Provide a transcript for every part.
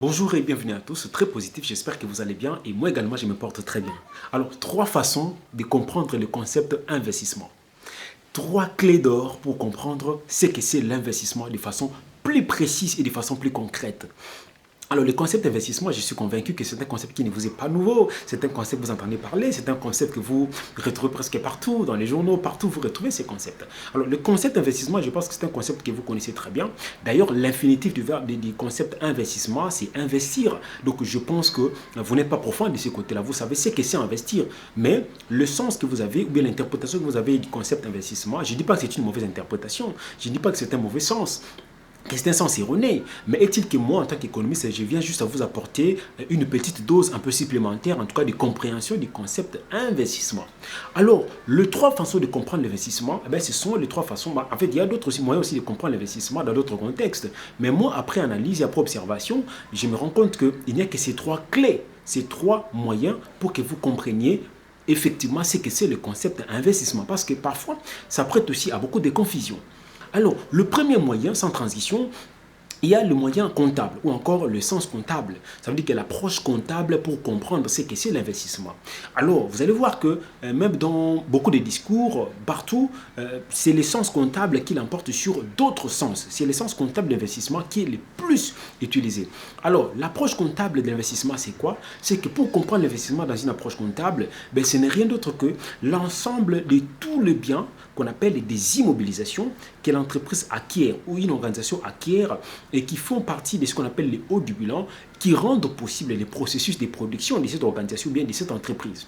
Bonjour et bienvenue à tous, très positif, j'espère que vous allez bien et moi également je me porte très bien. Alors, trois façons de comprendre le concept investissement. Trois clés d'or pour comprendre ce que c'est l'investissement de façon plus précise et de façon plus concrète. Alors, le concept d'investissement, je suis convaincu que c'est un concept qui ne vous est pas nouveau. C'est un concept que vous entendez parler, c'est un concept que vous retrouvez presque partout, dans les journaux, partout vous retrouvez ces concepts. Alors, le concept d'investissement, je pense que c'est un concept que vous connaissez très bien. D'ailleurs, l'infinitif du verbe du concept investissement, c'est investir. Donc, je pense que vous n'êtes pas profond de ce côté-là. Vous savez ce que c'est investir. Mais le sens que vous avez, ou bien l'interprétation que vous avez du concept investissement, je ne dis pas que c'est une mauvaise interprétation. Je ne dis pas que c'est un mauvais sens. C'est un sens erroné, mais est-il que moi, en tant qu'économiste, je viens juste à vous apporter une petite dose un peu supplémentaire, en tout cas de compréhension du concept investissement. Alors, les trois façons de comprendre l'investissement, ce sont les trois façons. En fait, il y a d'autres moyens aussi de comprendre l'investissement dans d'autres contextes. Mais moi, après analyse et après observation, je me rends compte qu'il n'y a que ces trois clés, ces trois moyens pour que vous compreniez effectivement ce que c'est le concept investissement. Parce que parfois, ça prête aussi à beaucoup de confusion. Alors, le premier moyen, sans transition, il y a le moyen comptable ou encore le sens comptable. Ça veut dire que l'approche comptable pour comprendre ce que c'est l'investissement. Alors, vous allez voir que même dans beaucoup de discours, partout, c'est le sens comptable qui l'emporte sur d'autres sens. C'est le sens comptable d'investissement qui est le plus utilisé. Alors, l'approche comptable de l'investissement, c'est quoi? C'est que pour comprendre l'investissement dans une approche comptable, ce n'est rien d'autre que l'ensemble de tous les biens qu'on appelle des immobilisations que l'entreprise acquiert ou une organisation acquiert et qui font partie de ce qu'on appelle les hauts du bilan, qui rendent possible les processus de production de cette organisation ou bien de cette entreprise.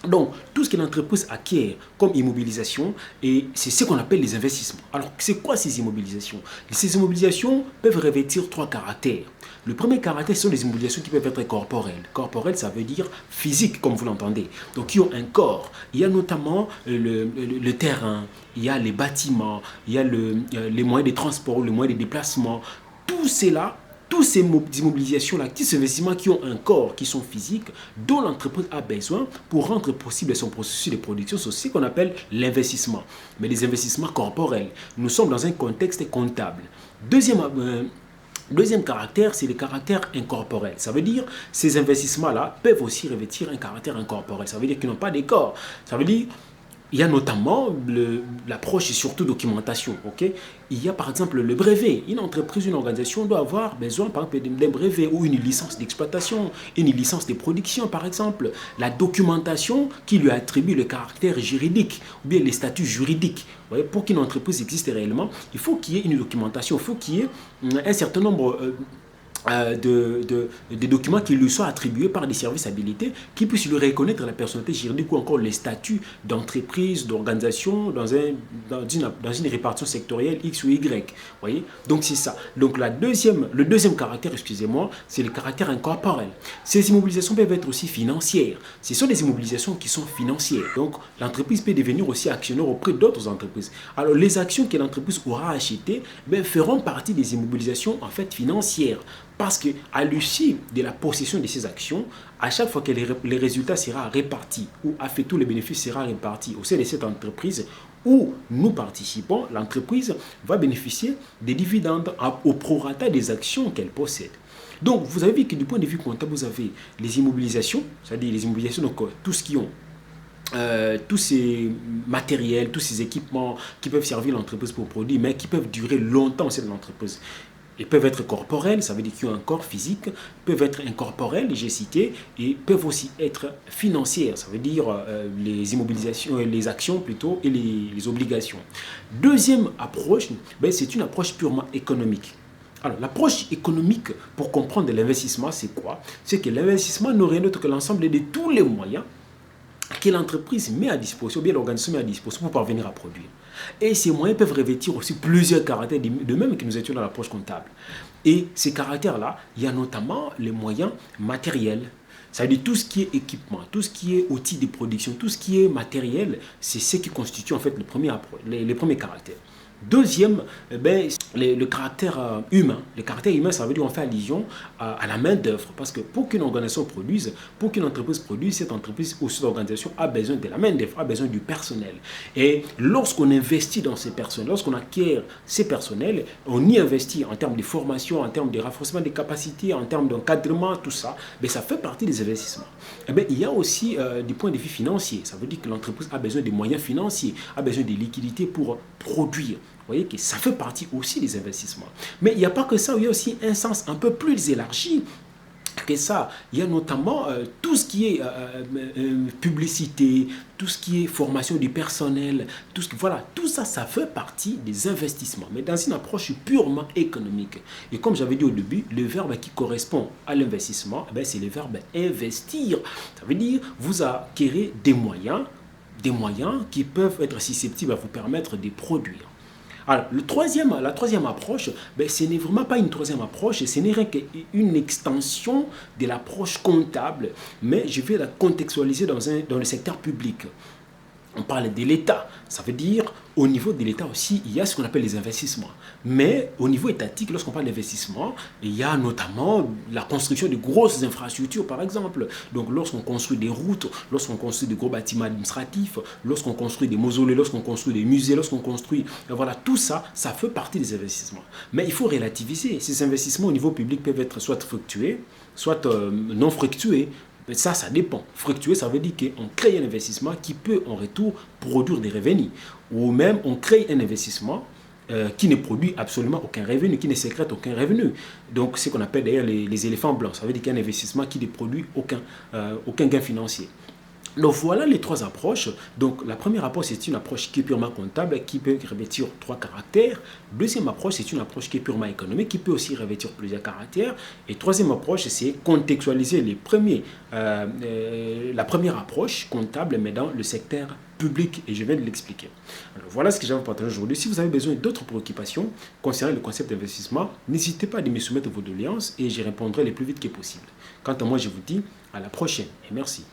Donc, tout ce que l'entreprise acquiert comme immobilisation, et c'est ce qu'on appelle les investissements. Alors, c'est quoi ces immobilisations? Ces immobilisations peuvent revêtir trois caractères. Le premier caractère, ce sont les immobilisations qui peuvent être corporelles. Corporelles, ça veut dire physique, comme vous l'entendez. Donc, qui ont un corps. Il y a notamment le terrain, il y a les bâtiments, il y a les moyens de transport, les moyens de déplacement. Tout cela, toutes ces immobilisations-là, tous ces investissements qui ont un corps, qui sont physiques, dont l'entreprise a besoin pour rendre possible son processus de production, c'est ce qu'on appelle l'investissement. Mais les investissements corporels, nous sommes dans un contexte comptable. Deuxième caractère, c'est le caractère incorporel. Ça veut dire que ces investissements-là peuvent aussi revêtir un caractère incorporel. Ça veut dire qu'ils n'ont pas de corps. Ça veut dire il y a notamment l'approche et surtout documentation. Okay? Il y a par exemple le brevet. Une entreprise, une organisation doit avoir besoin par exemple d'un brevet ou une licence d'exploitation, une licence de production par exemple. La documentation qui lui attribue le caractère juridique ou bien les statuts juridiques. Pour qu'une entreprise existe réellement, il faut qu'il y ait une documentation, il faut qu'il y ait un certain nombre des documents qui lui soient attribués par des services habilités qui puissent lui reconnaître la personnalité juridique ou encore les statuts d'entreprise, d'organisation dans une répartition sectorielle X ou Y. Voyez. Donc c'est ça. Donc le deuxième caractère, excusez-moi, c'est le caractère incorporel. Ces immobilisations peuvent être aussi financières. Ce sont des immobilisations qui sont financières. Donc l'entreprise peut devenir aussi actionnaire auprès d'autres entreprises. Alors les actions que l'entreprise aura achetées feront partie des immobilisations en fait financières. Parce qu'à l'issue de la possession de ces actions, à chaque fois que les résultats seront répartis ou à fait tous les bénéfices seront répartis au sein de cette entreprise où nous participons, l'entreprise va bénéficier des dividendes au prorata des actions qu'elle possède. Donc, vous avez vu que du point de vue comptable, vous avez les immobilisations, c'est-à-dire les immobilisations, donc tout ce qui ont tous ces matériels, tous ces équipements qui peuvent servir l'entreprise pour produire, mais qui peuvent durer longtemps au sein de l'entreprise. Ils peuvent être corporels, ça veut dire qu'ils ont un corps physique, peuvent être incorporels, j'ai cité, et peuvent aussi être financières, ça veut dire les immobilisations, les actions plutôt, et les obligations. Deuxième approche, c'est une approche purement économique. Alors, l'approche économique pour comprendre l'investissement, c'est quoi? C'est que l'investissement n'est rien d'autre que l'ensemble de tous les moyens que l'entreprise met à disposition, ou bien l'organisation met à disposition pour parvenir à produire. Et ces moyens peuvent revêtir aussi plusieurs caractères, de même que nous étions dans l'approche comptable. Et ces caractères-là, il y a notamment les moyens matériels. Ça veut dire tout ce qui est équipement, tout ce qui est outils de production, tout ce qui est matériel, c'est ce qui constitue en fait les premiers caractères. Deuxième, le caractère humain. Le caractère humain, ça veut dire qu'on fait allusion à la main-d'œuvre. Parce que pour qu'une organisation produise, pour qu'une entreprise produise, cette entreprise ou cette organisation a besoin de la main-d'œuvre, a besoin du personnel. Et lorsqu'on investit dans ces personnels, lorsqu'on acquiert ces personnels, on y investit en termes de formation, en termes de renforcement des capacités, en termes d'encadrement, tout ça, ça fait partie des investissements. Il y a aussi du point de vue financier. Ça veut dire que l'entreprise a besoin de moyens financiers, a besoin de liquidités pour produire. Vous voyez que ça fait partie aussi des investissements. Mais il n'y a pas que ça, il y a aussi un sens un peu plus élargi que ça. Il y a notamment tout ce qui est publicité, tout ce qui est formation du personnel, voilà, tout ça, ça fait partie des investissements, mais dans une approche purement économique. Et comme j'avais dit au début, le verbe qui correspond à l'investissement, c'est le verbe investir. Ça veut dire vous acquérez des moyens qui peuvent être susceptibles à vous permettre de produire. Alors, la troisième approche, ce n'est vraiment pas une troisième approche, ce n'est rien qu'une extension de l'approche comptable, mais je vais la contextualiser dans le secteur public. On parle de l'État, ça veut dire au niveau de l'État aussi, il y a ce qu'on appelle les investissements. Mais au niveau étatique, lorsqu'on parle d'investissement, il y a notamment la construction de grosses infrastructures, par exemple. Donc lorsqu'on construit des routes, lorsqu'on construit de gros bâtiments administratifs, lorsqu'on construit des mausolées, lorsqu'on construit des musées, lorsqu'on construit... Voilà, tout ça, ça fait partie des investissements. Mais il faut relativiser. Ces investissements au niveau public peuvent être soit fructueux, soit non fructueux. Ça dépend. Fructueux, ça veut dire qu'on crée un investissement qui peut en retour produire des revenus. Ou même on crée un investissement qui ne produit absolument aucun revenu, qui ne sécrète aucun revenu. Donc c'est ce qu'on appelle d'ailleurs les éléphants blancs. Ça veut dire qu'il y a un investissement qui ne produit aucun gain financier. Donc voilà les trois approches. Donc la première approche, c'est une approche qui est purement comptable, qui peut revêtir 3 caractères. Deuxième approche, c'est une approche qui est purement économique, qui peut aussi revêtir plusieurs caractères. Et troisième approche, c'est contextualiser la première approche comptable, mais dans le secteur public, et je viens de l'expliquer. Alors voilà ce que j'ai à vous partager aujourd'hui. Si vous avez besoin d'autres préoccupations concernant le concept d'investissement, n'hésitez pas à me soumettre vos doléances et j'y répondrai le plus vite que possible. Quant à moi, je vous dis à la prochaine et merci.